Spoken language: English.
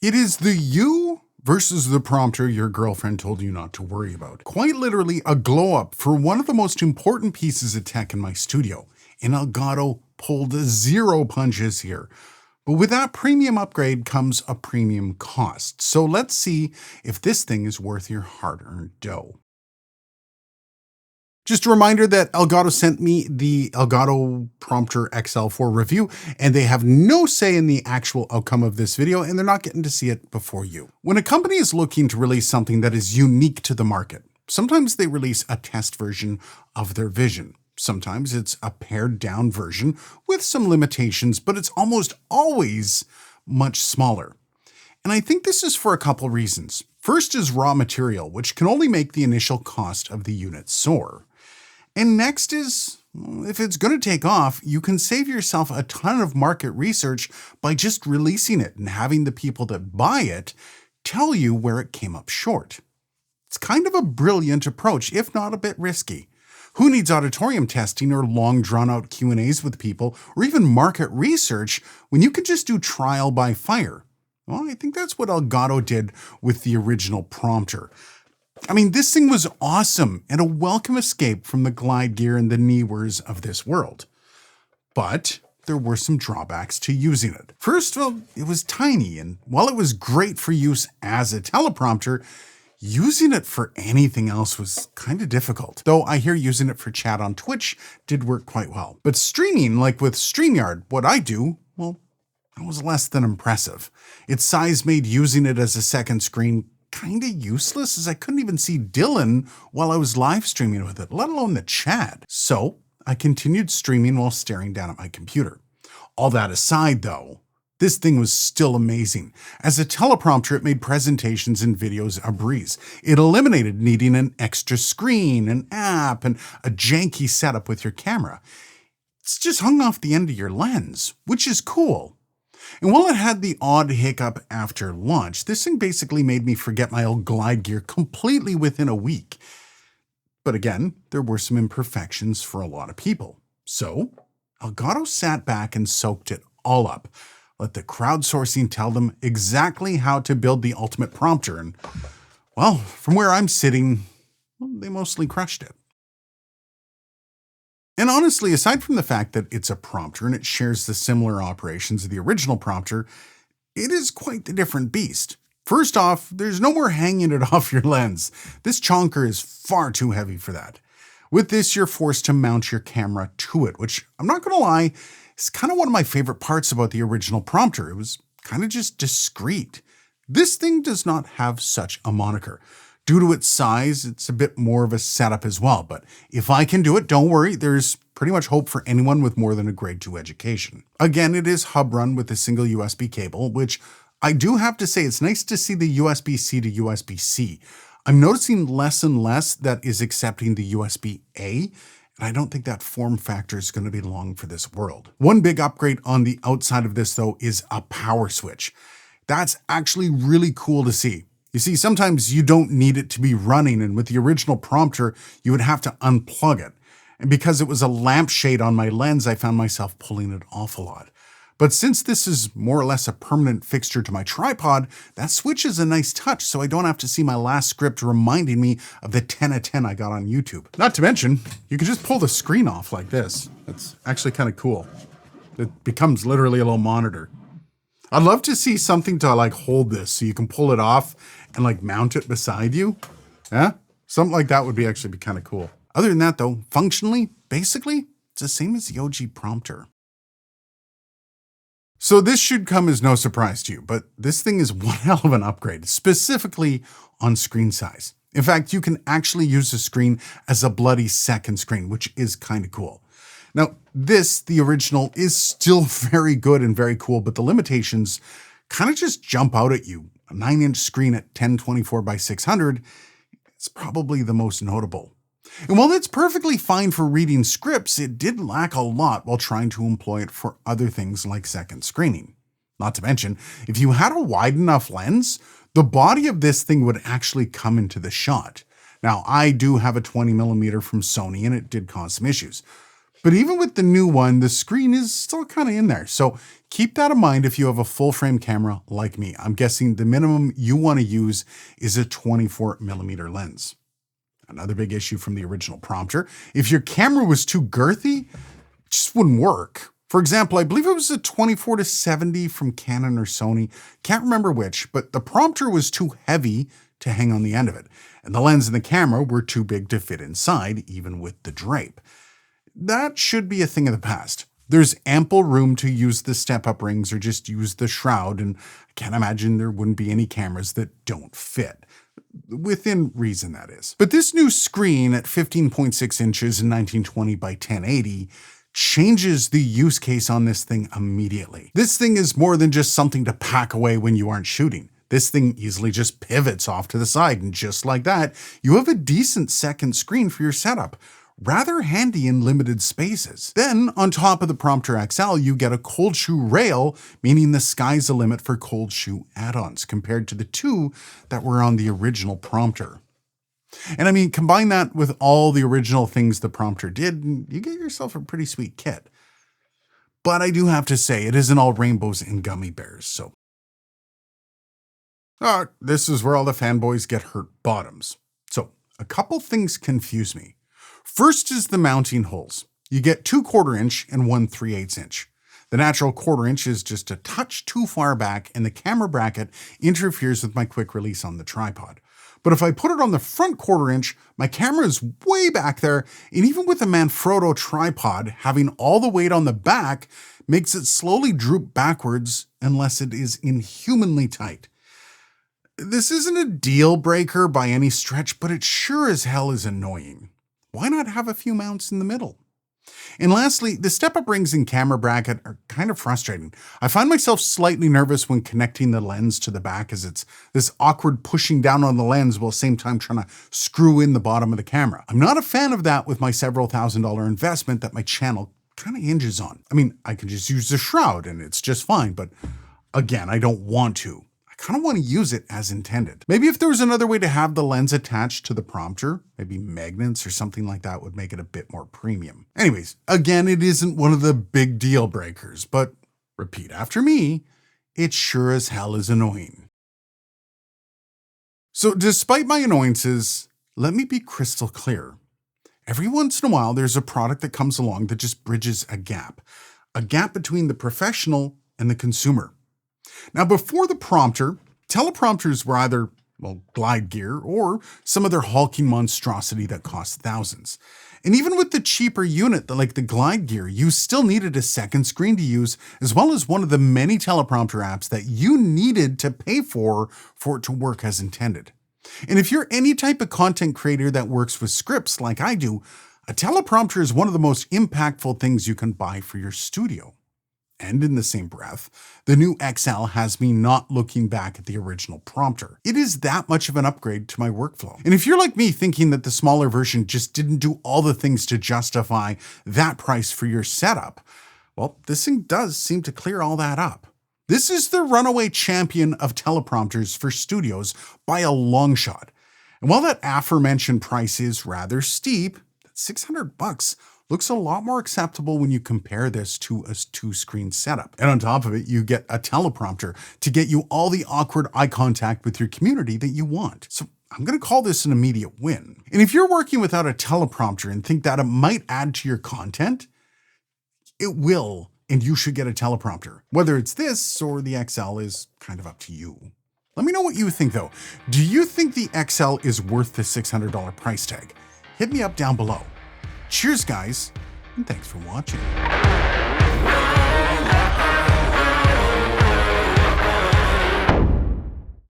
It is the you versus the prompter your girlfriend told you not to worry about. Quite literally a glow up for one of the most important pieces of tech in my studio. And Elgato pulled zero punches here. But with that premium upgrade comes a premium cost. So let's see if this thing is worth your hard-earned dough. Just a reminder that Elgato sent me the Elgato Prompter XL for review, and they have no say in the actual outcome of this video, and they're not getting to see it before you. When a company is looking to release something that is unique to the market, sometimes they release a test version of their vision. Sometimes it's a pared down version with some limitations, but it's almost always much smaller. And I think this is for a couple reasons. First is raw material, which can only make the initial cost of the unit soar. And next is, if it's going to take off, you can save yourself a ton of market research by just releasing it and having the people that buy it tell you where it came up short. It's kind of a brilliant approach, if not a bit risky. Who needs auditorium testing or long drawn-out Q&As with people or even market research when you could just do trial by fire? Well, I think that's what Elgato did with the original prompter. I mean, this thing was awesome and a welcome escape from the glide gear and the Neewers of this world. But there were some drawbacks to using it. First, well, it was tiny, and while it was great for use as a teleprompter, using it for anything else was kind of difficult. Though I hear using it for chat on Twitch did work quite well. But streaming, like with StreamYard, what I do, well, that was less than impressive. Its size made using it as a second screen kind of useless, as I couldn't even see Dylan while I was live streaming with it, let alone the chat. So I continued streaming while staring down at my computer. All that aside though, this thing was still amazing. As a teleprompter, it made presentations and videos a breeze. It eliminated needing an extra screen, an app, and a janky setup with your camera. It's just hung off the end of your lens, which is cool. And while it had the odd hiccup after launch, this thing basically made me forget my old glide gear completely within a week. But again, there were some imperfections for a lot of people. So Elgato sat back and soaked it all up. Let the crowdsourcing tell them exactly how to build the ultimate prompter. And well, from where I'm sitting, well, they mostly crushed it. And honestly, aside from the fact that it's a prompter and it shares the similar operations of the original prompter, it is quite the different beast. First off, there's no more hanging it off your lens. This chonker is far too heavy for that. With this, you're forced to mount your camera to it, which I'm not gonna lie, is kind of one of my favorite parts about the original prompter. It was kind of just discreet. This thing does not have such a moniker. Due to its size, it's a bit more of a setup as well, but if I can do it, don't worry, there's pretty much hope for anyone with more than a grade 2 education. Again, it is hub run with a single USB cable, which I do have to say, it's nice to see the USB-C to USB-C. I'm noticing less and less that is accepting the USB-A, and I don't think that form factor is going to be long for this world. One big upgrade on the outside of this, though, is a power switch. That's actually really cool to see. You see, sometimes you don't need it to be running, and with the original prompter, you would have to unplug it. And because it was a lampshade on my lens, I found myself pulling it off a lot. But since this is more or less a permanent fixture to my tripod, that switch is a nice touch, so I don't have to see my last script reminding me of the 10 of 10 I got on YouTube. Not to mention, you can just pull the screen off like this. That's actually kind of cool. It becomes literally a little monitor. I'd love to see something to like hold this so you can pull it off and like mount it beside you. Yeah, something like that would be actually be kind of cool. Other than that though, functionally, basically, it's the same as the OG prompter. So this should come as no surprise to you, but this thing is one hell of an upgrade, specifically on screen size. In fact, you can actually use the screen as a bloody second screen, which is kind of cool. Now, this, the original, is still very good and very cool, but the limitations kind of just jump out at you. A 9-inch screen at 1024 by 600 is probably the most notable. And while it's perfectly fine for reading scripts, it did lack a lot while trying to employ it for other things like second screening. Not to mention, if you had a wide enough lens, the body of this thing would actually come into the shot. Now, I do have a 20mm from Sony and it did cause some issues. But even with the new one, the screen is still kind of in there. So keep that in mind if you have a full frame camera like me. I'm guessing the minimum you want to use is a 24mm lens. Another big issue from the original prompter, if your camera was too girthy, it just wouldn't work. For example, I believe it was a 24-70 from Canon or Sony. Can't remember which, but the prompter was too heavy to hang on the end of it. And the lens and the camera were too big to fit inside, even with the drape. That should be a thing of the past. There's ample room to use the step-up rings or just use the shroud, and I can't imagine there wouldn't be any cameras that don't fit. Within reason, that is. But this new screen at 15.6 inches and 1920 by 1080 changes the use case on this thing immediately. This thing is more than just something to pack away when you aren't shooting. This thing easily just pivots off to the side, and just like that, you have a decent second screen for your setup. Rather handy in limited spaces. Then, on top of the Prompter XL, you get a cold shoe rail, meaning the sky's the limit for cold shoe add-ons, compared to the two that were on the original Prompter. And I mean, combine that with all the original things the Prompter did, and you get yourself a pretty sweet kit. But I do have to say, it isn't all rainbows and gummy bears, so. This is where all the fanboys get hurt bottoms. So, a couple things confuse me. First is the mounting holes. You get 2 1/4" and 1 3/8". The natural 1/4" is just a touch too far back, and the camera bracket interferes with my quick release on the tripod. But if I put it on the front 1/4", my camera is way back there, and even with a Manfrotto tripod, having all the weight on the back makes it slowly droop backwards unless it is inhumanly tight. This isn't a deal breaker by any stretch, but it sure as hell is annoying. Why not have a few mounts in the middle? And lastly, the step-up rings and camera bracket are kind of frustrating. I find myself slightly nervous when connecting the lens to the back, as it's this awkward pushing down on the lens while at the same time trying to screw in the bottom of the camera. I'm not a fan of that with my several $1,000 investment that my channel kind of hinges on. I mean, I can just use the shroud and it's just fine, but again, I don't want to. Kind of want to use it as intended. Maybe if there was another way to have the lens attached to the prompter, maybe magnets or something like that would make it a bit more premium. Anyways, again, it isn't one of the big deal breakers, but repeat after me, it sure as hell is annoying. So despite my annoyances, let me be crystal clear. Every once in a while, there's a product that comes along that just bridges a gap between the professional and the consumer. Now, before the prompter, teleprompters were either, glide gear or some other hulking monstrosity that cost thousands. And even with the cheaper unit, like the glide gear, you still needed a second screen to use, as well as one of the many teleprompter apps that you needed to pay for it to work as intended. And if you're any type of content creator that works with scripts like I do, a teleprompter is one of the most impactful things you can buy for your studio. And in the same breath, the new XL has me not looking back at the original prompter. It is that much of an upgrade to my workflow. And if you're like me thinking that the smaller version just didn't do all the things to justify that price for your setup, well, this thing does seem to clear all that up. This is the runaway champion of teleprompters for studios by a long shot. And while that aforementioned price is rather steep, that $600 looks a lot more acceptable when you compare this to a 2-screen setup. And on top of it, you get a teleprompter to get you all the awkward eye contact with your community that you want. So I'm going to call this an immediate win. And if you're working without a teleprompter and think that it might add to your content, it will, and you should get a teleprompter. Whether it's this or the XL is kind of up to you. Let me know what you think though. Do you think the XL is worth the $600 price tag? Hit me up down below. Cheers, guys, and thanks for watching.